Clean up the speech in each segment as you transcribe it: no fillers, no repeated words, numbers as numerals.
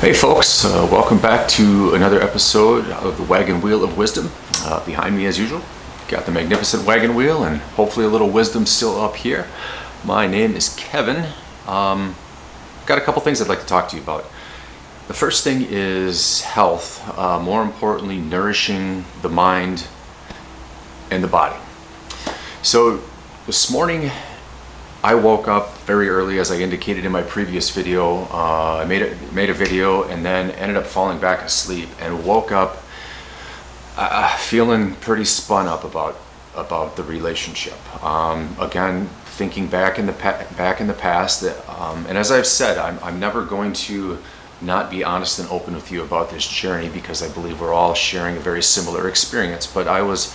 Hey folks, welcome back to another episode of the Wagon Wheel of Wisdom. Behind me as usual, got the magnificent wagon wheel and hopefully a little wisdom still up here. My name is Kevin. Got a couple things I'd like to talk to you about. The first thing is health, more importantly nourishing the mind and the body. So this morning I woke up very early, as I indicated in my previous video. I made a video and then ended up falling back asleep and woke up feeling pretty spun up about the relationship. Again, thinking back in the past, and as I've said, I'm never going to not be honest and open with you about this journey because I believe we're all sharing a very similar experience. But I was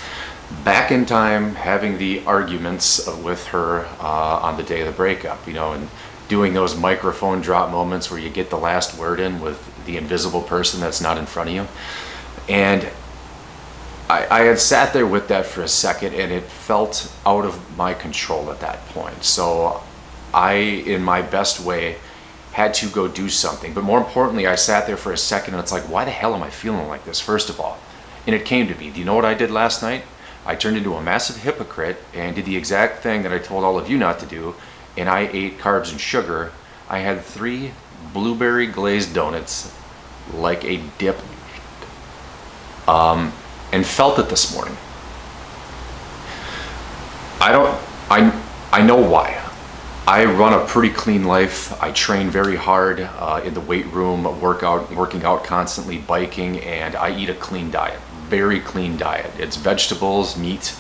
back in time having the arguments with her on the day of the breakup, and doing those microphone drop moments where you get the last word in with the invisible person that's not in front of you. And I had sat there with that for a second and it felt out of my control at that point. So I, in my best way, had to go do something. But more importantly, I sat there for a second and it's like, why the hell am I feeling like this, first of all? And it came to me. Do you know what I did last night? I turned into a massive hypocrite and did the exact thing that I told all of you not to do, and I ate carbs and sugar. I had 3 blueberry glazed donuts like a dip, and felt it this morning. I know why. I run a pretty clean life. I train very hard in the weight room, working out constantly, biking, and I eat a clean diet. Very clean diet. It's vegetables, meat,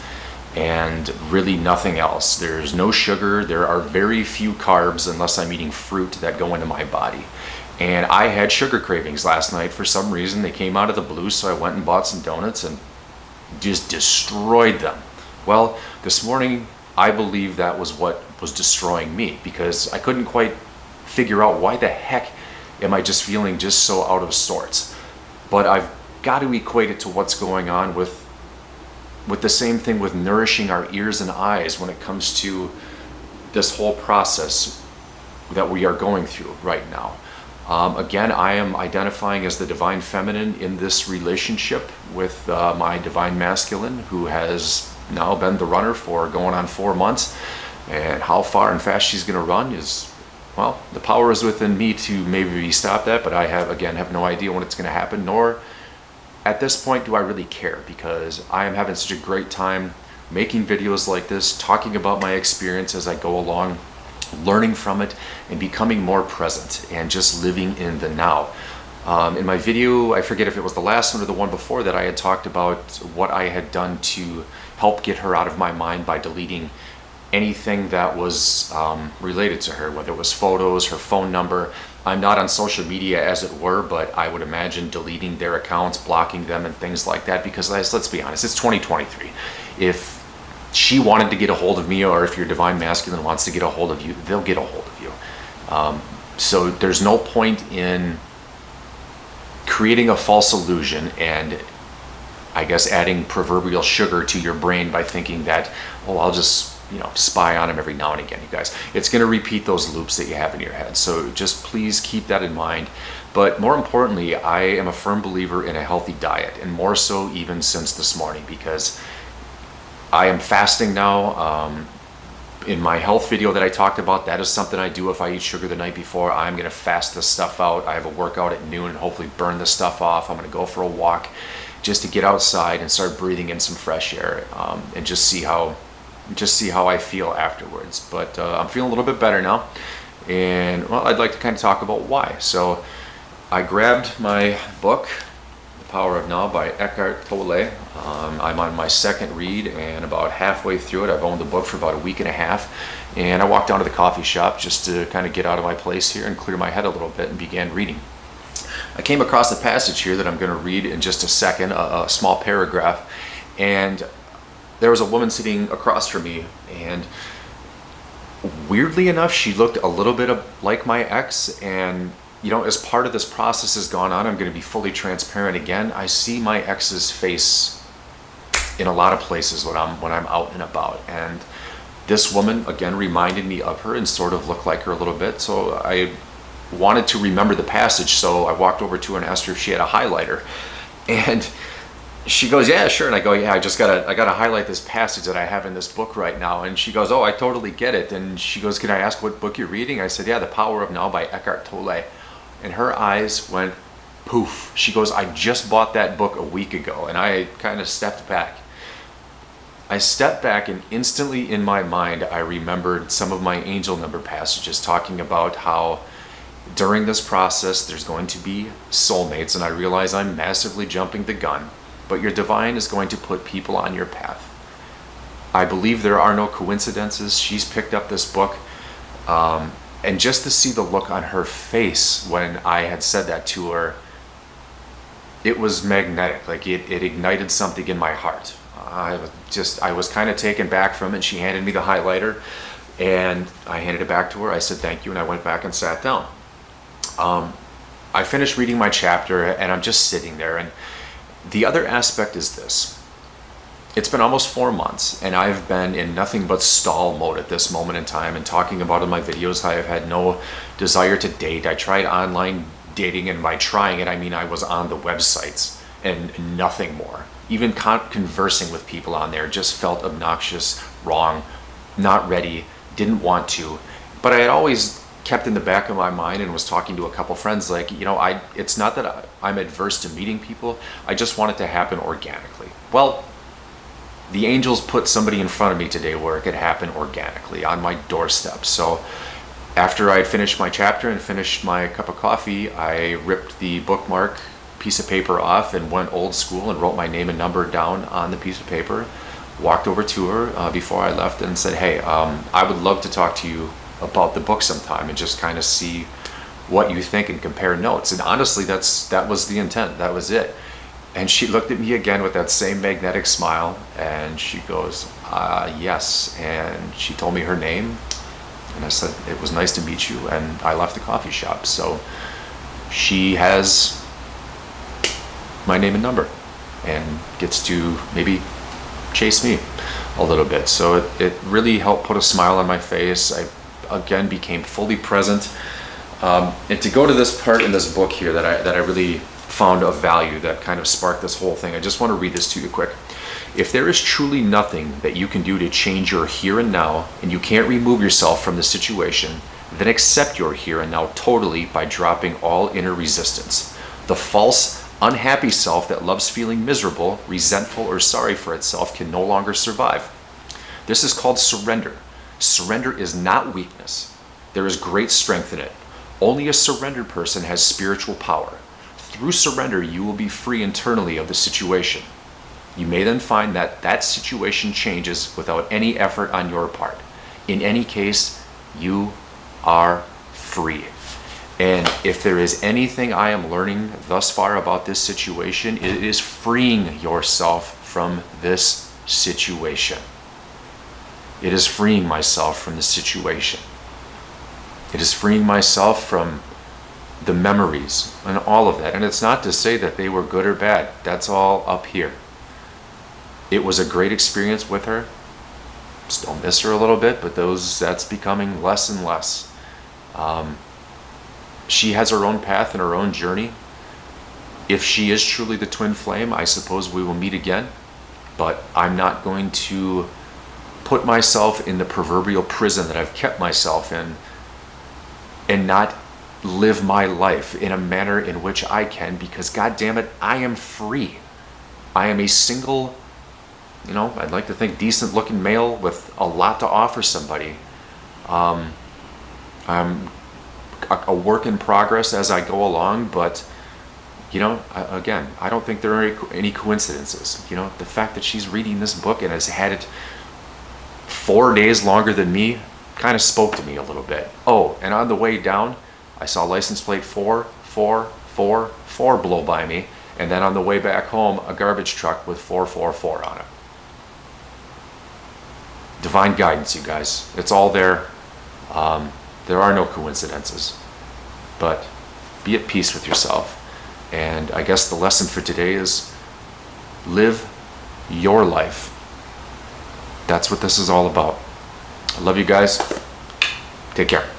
and really nothing else. There's no sugar. There are very few carbs unless I'm eating fruit that go into my body. And I had sugar cravings last night for some reason. They came out of the blue, so I went and bought some donuts and just destroyed them. Well, this morning I believe that was what was destroying me because I couldn't quite figure out why the heck am I just feeling just so out of sorts. But I've got to equate it to what's going on with the same thing with nourishing our ears and eyes when it comes to this whole process that we are going through right now. Again, I am identifying as the divine feminine in this relationship with my divine masculine, who has now been the runner for going on 4 months. And how far and fast she's going to run is, well, the power is within me to maybe stop that, but I have no idea when it's going to happen, nor at this point do I really care, because I am having such a great time making videos like this, talking about my experience as I go along, learning from it, and becoming more present and just living in the now. In my video, I forget if it was the last one or the one before that, I had talked about what I had done to help get her out of my mind by deleting anything that was related to her, whether it was photos, her phone number. I'm not on social media, as it were, but I would imagine deleting their accounts, blocking them, and things like that, because let's be honest, it's 2023. If she wanted to get a hold of me, or if your divine masculine wants to get a hold of you, they'll get a hold of you. So there's no point in creating a false illusion and, I guess, adding proverbial sugar to your brain by thinking that, oh, I'll just spy on him every now and again. You guys, it's going to repeat those loops that you have in your head. So just please keep that in mind. But more importantly, I am a firm believer in a healthy diet, and more so even since this morning, because I am fasting now. In my health video that I talked about, that is something I do if I eat sugar the night before. I'm going to fast this stuff out. I have a workout at noon and hopefully burn this stuff off. I'm going to go for a walk just to get outside and start breathing in some fresh air, and just see how I feel afterwards. But I'm feeling a little bit better now, and well, I'd like to kind of talk about why. So I grabbed my book, The Power of Now by Eckhart Tolle. I'm on my second read and about halfway through it. I've owned the book for about a week and a half, and I walked down to the coffee shop just to kind of get out of my place here and clear my head a little bit, and began reading. I came across a passage here that I'm going to read in just a second, a small paragraph, and there was a woman sitting across from me, and weirdly enough, she looked a little bit like my ex. And as part of this process has gone on, I'm going to be fully transparent again. I see my ex's face in a lot of places when I'm out and about, and this woman again reminded me of her and sort of looked like her a little bit. So I wanted to remember the passage, so I walked over to her and asked her if she had a highlighter. And she goes, yeah, sure. And I go, yeah, I gotta highlight this passage that I have in this book right now. And she goes, oh, I totally get it. And she goes, can I ask what book you're reading? I said, yeah, The Power of Now by Eckhart Tolle. And her eyes went poof. She goes, I just bought that book a week ago. And I kind of stepped back. I stepped back, and instantly in my mind, I remembered some of my angel number passages talking about how during this process, there's going to be soulmates. And I realize I'm massively jumping the gun. But your divine is going to put people on your path. I believe there are no coincidences. She's picked up this book. And just to see the look on her face when I had said that to her, it was magnetic. Like it ignited something in my heart. I was kind of taken back from it. She handed me the highlighter, and I handed it back to her. I said thank you, and I went back and sat down. I finished reading my chapter, and I'm just sitting there. And the other aspect is this. It's been almost 4 months, and I've been in nothing but stall mode at this moment in time, and talking about in my videos, I have had no desire to date. I tried online dating, and by trying it, I mean I was on the websites and nothing more. Even conversing with people on there just felt obnoxious, wrong, not ready, didn't want to. But I had always kept in the back of my mind and was talking to a couple friends like, it's not that I'm adverse to meeting people. I just want it to happen organically. Well, the angels put somebody in front of me today where it could happen organically on my doorstep. So after I finished my chapter and finished my cup of coffee, I ripped the bookmark piece of paper off and went old school and wrote my name and number down on the piece of paper, walked over to her before I left and said, hey, I would love to talk to you about the book sometime and just kind of see what you think and compare notes. And honestly, that was the intent. That was it. And she looked at me again with that same magnetic smile, and she goes, yes. And she told me her name, and I said, it was nice to meet you, and I left the coffee shop. So she has my name and number and gets to maybe chase me a little bit. So it really helped put a smile on my face. I again became fully present. And to go to this part in this book here that I really found of value, that kind of sparked this whole thing, I just want to read this to you quick. If there is truly nothing that you can do to change your here and now, and you can't remove yourself from the situation, then accept your here and now totally by dropping all inner resistance. The false, unhappy self that loves feeling miserable, resentful, or sorry for itself can no longer survive. This is called surrender. Surrender is not weakness. There is great strength in it. Only a surrendered person has spiritual power. Through surrender, you will be free internally of the situation. You may then find that that situation changes without any effort on your part. In any case, you are free. And if there is anything I am learning thus far about this situation, it is freeing yourself from this situation. It is freeing myself from the situation. It is freeing myself from the memories and all of that. And it's not to say that they were good or bad. That's all up here. It was a great experience with her. Still miss her a little bit, but that's becoming less and less. She has her own path and her own journey. If she is truly the twin flame, I suppose we will meet again. But I'm not going to put myself in the proverbial prison that I've kept myself in and not live my life in a manner in which I can, because God damn it, I am free. I am a single, I'd like to think decent looking male with a lot to offer somebody. I'm a work in progress as I go along, but again, I don't think there are any coincidences. The fact that she's reading this book and has had it 4 days longer than me kind of spoke to me a little bit. Oh, and on the way down, I saw license plate 4444 blow by me, and then on the way back home, a garbage truck with 444 on it. Divine guidance, you guys. It's all there. There are no coincidences. But be at peace with yourself. And I guess the lesson for today is live your life. That's what this is all about. I love you guys. Take care.